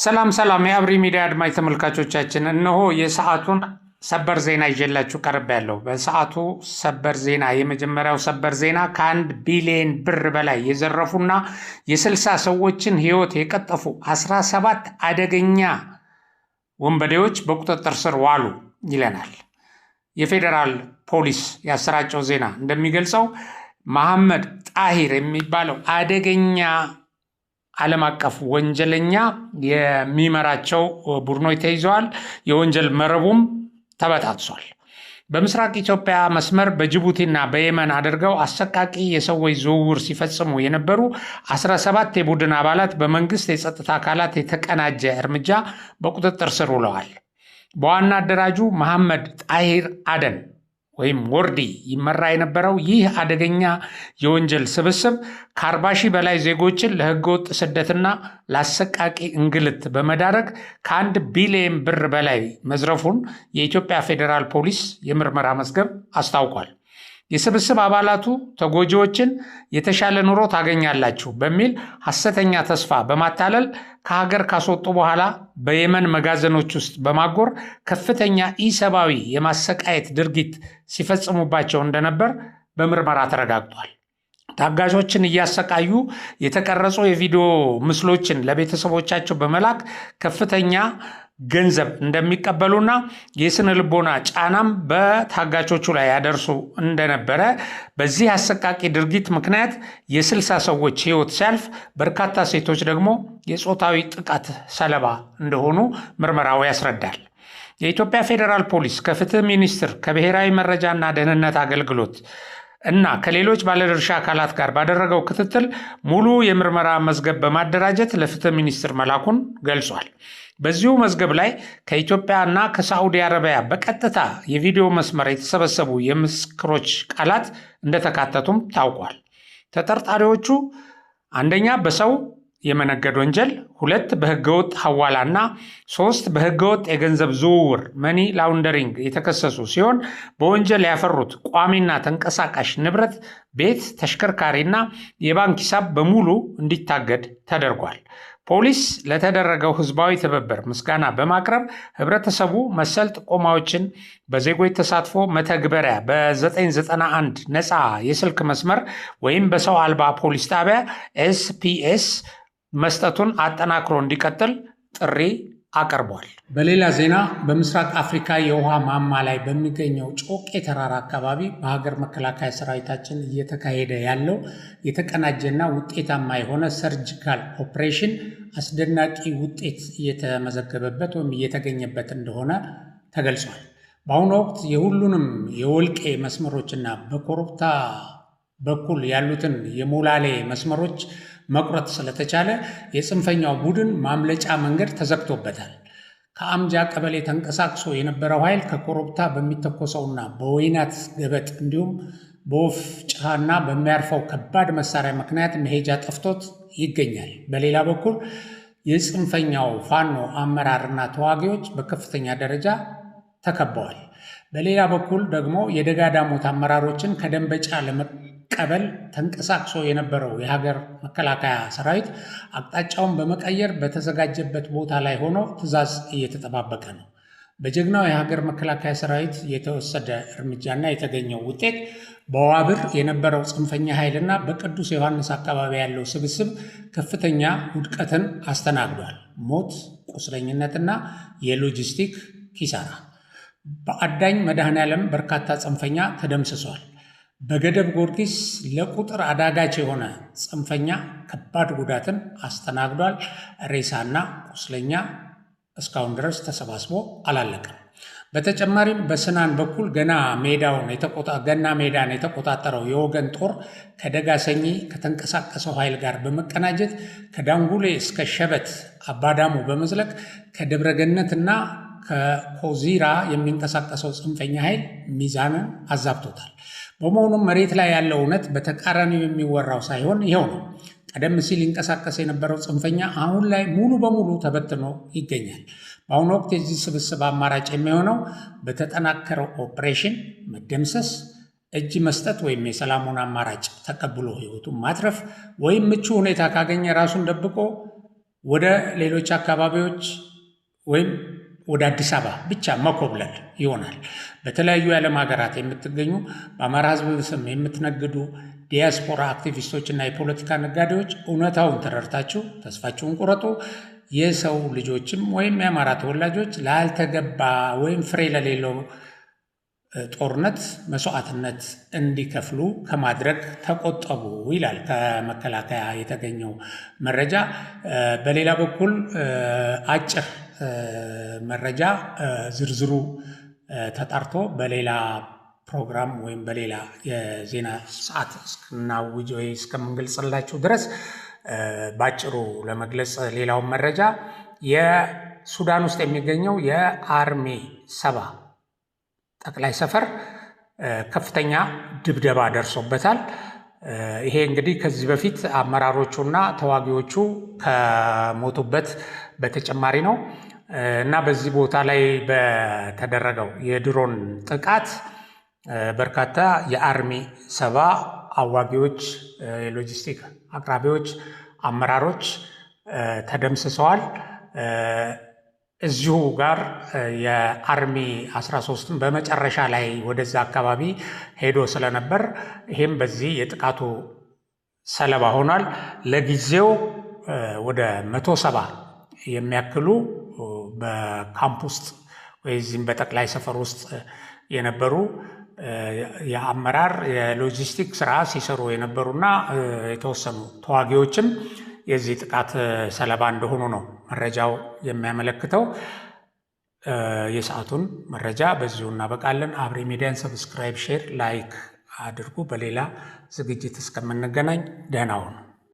ሰላም ሰላም የአብሪ ሚዲያ አድማጭ ተመልካቾቻችን፣ እነሆ የሰዓቱን ሰበር ዜና ይዤላችሁ ቀርቤያለሁ። በሰዓቱ ሰበር ዜና የመጀመሪያው ሰበር ዜና ከ1 ቢሊዮን ብር በላይ የዘረፉና የ60 ሰዎችን ሕይወት የቀጠፉ 17 አደገኛ ወንበዴዎች በቁጥጥር ስር ዋሉ ይለናል። የፌዴራል ፖሊስ ያሰራጨው ዜና እንደሚገልጸው መሐመድ ጣሂር የሚባለው አደገኛ ዓለም አቀፍ ወንጀለኛ የሚመራቸው ቡድኖች ተይዘዋል። የወንጀል መረቡም ተበታትሷል። በምስራቅ ኢትዮጵያ መስመር በጅቡቲና በየመን አድርገው አሰቃቂ የሰዎች ዝውውር ሲፈጽሙ የነበሩ 17 የቡድን አባላት በመንግስት የጸጥታ አካላት የተቀናጀ እርምጃ በቁጥጥር ስር ውለዋል። በዋና አደራጁ መሐመድ ጣሂር አደን ወይም ወርዲ ይመራ የነበረው ይህ አደገኛ የወንጀል ስብስብ ከ40 ሺህ በላይ ዜጎችን ለህገወጥ ስደትና ለአሰቃቂ እንግልት በመዳረግ ከ1 ቢሊዮን ብር በላይ መዝረፉን የኢትዮጵያ ፌዴራል ፖሊስ የምርመራ መዝገብ አስታውቋል። የስብስብ አባላቱ ተጎጂዎችን የተሻለ ኑሮ ታገኛላችሁ በሚል ሐሰተኛ ተስፋ በማታለል ከሀገር ካስወጡ በኋላ በየመን መጋዘኖች ውስጥ በማጎር ከፍተኛ ኢሰብአዊ የማሰቃየት ድርጊት ሲፈጽሙባቸው እንደነበር በምርመራ ተረጋግጧል። ታጋዦችን እያሰቃዩ የተቀረጹ የቪዲዮ ምስሎችን ለቤተሰቦቻቸው በመላክ ከፍተኛ ገንዘብ እንደሚቀበሉና የስነ ልቦና ጫናም በታጋቾቹ ላይ ያደርሱ እንደነበረ፣ በዚህ አሰቃቂ ድርጊት ምክንያት የ60 ሰዎች ሕይወት ሲያልፍ በርካታ ሴቶች ደግሞ የጾታዊ ጥቃት ሰለባ እንደሆኑ ምርመራው ያስረዳል። የኢትዮጵያ ፌዴራል ፖሊስ ከፍትህ ሚኒስቴር፣ ከብሔራዊ መረጃና ደህንነት አገልግሎት እና ከሌሎች ባለድርሻ አካላት ጋር ባደረገው ክትትል ሙሉ የምርመራ መዝገብ በማደራጀት ለፍትህ ሚኒስቴር መላኩን ገልጿል። በዚሁ መዝገብ ላይ ከኢትዮጵያ እና ከሳዑዲ አረቢያ በቀጥታ የቪዲዮ መስመር የተሰበሰቡ የምስክሮች ቃላት እንደተካተቱም ታውቋል። ተጠርጣሪዎቹ አንደኛ በሰው የመነገድ ወንጀል፣ 2 በህገወጥ ሐዋላና 3 በህገወጥ የገንዘብ ዝውውር መኒ ላውንደሪንግ የተከሰሱ ሲሆን በወንጀል ያፈሩት ቋሚና ተንቀሳቃሽ ንብረት፣ ቤት፣ ተሽከርካሪና የባንክ ሂሳብ በሙሉ እንዲታገድ ተደርጓል። ፖሊስ ለተደረገው ህዝባዊ ትብብር ምስጋና በማቅረብ ህብረተሰቡ መሰል ጥቆማዎችን በዜጎች ተሳትፎ መተግበሪያ በ991 ነፃ የስልክ መስመር ወይም በሰው አልባ ፖሊስ ጣቢያ SPS መስጠቱን አጠናክሮ እንዲቀጥል ጥሪ አቀርቧል። በሌላ ዜና በምስራቅ አፍሪካ የውሃ ማማ ላይ በሚገኘው ጮቄ ተራራ አካባቢ በሀገር መከላከያ ሰራዊታችን እየተካሄደ ያለው የተቀናጀና ውጤታማ የሆነ ሰርጂካል ኦፕሬሽን አስደናቂ ውጤት እየተመዘገበበት ወይም እየተገኘበት እንደሆነ ተገልጿል። በአሁኑ ወቅት የሁሉንም የወልቄ መስመሮችና በኮረብታ በኩል ያሉትን የሞላሌ መስመሮች መቁረጥ ስለተቻለ የጽንፈኛው ቡድን ማምለጫ መንገድ ተዘግቶበታል። ከአምጃ ቀበሌ ተንቀሳቅሶ የነበረው ኃይል ከኮረብታ በሚተኮሰውና በወይናት ገበጥ እንዲሁም በወፍ ጭሃና በሚያርፈው ከባድ መሳሪያ ምክንያት መሄጃ ጠፍቶት ይገኛል። በሌላ በኩል የጽንፈኛው ፋኖ አመራርና ተዋጊዎች በከፍተኛ ደረጃ ተከበዋል። በሌላ በኩል ደግሞ የደጋ ዳሞት አመራሮችን ከደንበጫ ለመቀበል ተንቀሳቅሶ የነበረው የሀገር መከላከያ ሰራዊት አቅጣጫውን በመቀየር በተዘጋጀበት ቦታ ላይ ሆኖ ትዕዛዝ እየተጠባበቀ ነው። በጀግናው የሀገር መከላከያ ሰራዊት የተወሰደ እርምጃና የተገኘው ውጤት በዋብር የነበረው ጽንፈኛ ኃይልና በቅዱስ ዮሐንስ አካባቢ ያለው ስብስብ ከፍተኛ ውድቀትን አስተናግዷል። ሞት፣ ቁስለኝነትና የሎጂስቲክ ኪሳራ። በአዳኝ መድኃኔዓለም በርካታ ጽንፈኛ ተደምስሷል። በገደብ ጊዮርጊስ ለቁጥር አዳጋች የሆነ ጽንፈኛ ከባድ ጉዳትን አስተናግዷል። ሬሳና ቁስለኛ እስካሁን ድረስ ተሰባስቦ አላለቀም። በተጨማሪም በስናን በኩል ገና ሜዳን የተቆጣጠረው የወገን ጦር ከደጋ ሰኚ ከተንቀሳቀሰው ኃይል ጋር በመቀናጀት ከዳንጉሌ እስከ ሸበት አባዳሙ በመዝለቅ ከደብረገነትና ከኮዚራ የሚንቀሳቀሰው ጽንፈኛ ኃይል ሚዛንን አዛብቶታል። በመሆኑም መሬት ላይ ያለው እውነት በተቃራኒው የሚወራው ሳይሆን ይኸው ነው። ቀደም ሲል ይንቀሳቀስ የነበረው ጽንፈኛ አሁን ላይ ሙሉ በሙሉ ተበትኖ ይገኛል። በአሁኑ ወቅት የዚህ ስብስብ አማራጭ የሚሆነው በተጠናከረው ኦፕሬሽን መደምሰስ፣ እጅ መስጠት ወይም የሰላሙን አማራጭ ተቀብሎ ህይወቱን ማትረፍ ወይም ምቹ ሁኔታ ካገኘ ራሱን ደብቆ ወደ ሌሎች አካባቢዎች ወይም ወደ አዲስ አበባ ብቻ መኮብለል ይሆናል። በተለያዩ የዓለም ሀገራት የምትገኙ በአማራ ሕዝብ ስም የምትነግዱ ዲያስፖራ አክቲቪስቶችና የፖለቲካ ነጋዴዎች እውነታውን ተረድታችሁ ተስፋችሁን ቁረጡ። የሰው ልጆችም ወይም የአማራ ተወላጆች ላልተገባ ወይም ፍሬ ለሌለው ጦርነት መስዋዕትነት እንዲከፍሉ ከማድረግ ተቆጠቡ ይላል ከመከላከያ የተገኘው መረጃ። በሌላ በኩል አጭር መረጃ ዝርዝሩ ተጣርቶ በሌላ ፕሮግራም ወይም በሌላ የዜና ሰዓት እስክናውጅ ወይ እስከምንገልጽላችሁ ድረስ ባጭሩ ለመግለጽ ሌላውን መረጃ የሱዳን ውስጥ የሚገኘው የአርሚ 7 ጠቅላይ ሰፈር ከፍተኛ ድብደባ ደርሶበታል። ይሄ እንግዲህ ከዚህ በፊት አመራሮቹና ተዋጊዎቹ ከሞቱበት በተጨማሪ ነው እና በዚህ ቦታ ላይ በተደረገው የድሮን ጥቃት በርካታ የአርሚ 7 አዋጊዎች፣ የሎጂስቲክ አቅራቢዎች፣ አመራሮች ተደምስሰዋል። እዚሁ ጋር የአርሚ 13ን በመጨረሻ ላይ ወደዛ አካባቢ ሄዶ ስለነበር ይህም በዚህ የጥቃቱ ሰለባ ሆኗል። ለጊዜው ወደ 170 የሚያክሉ በካምፕ ውስጥ ወይም በጠቅላይ ሰፈር ውስጥ የነበሩ የአመራር የሎጂስቲክ ስራ ሲሰሩ የነበሩና የተወሰኑ ተዋጊዎችም የዚህ ጥቃት ሰለባ እንደሆኑ ነው መረጃው የሚያመለክተው። የሰዓቱን መረጃ በዚሁ እናበቃለን። አብሪ ሚዲያን ሰብስክራይብ፣ ሼር፣ ላይክ አድርጉ። በሌላ ዝግጅት እስከምንገናኝ ደህና ሁኑ።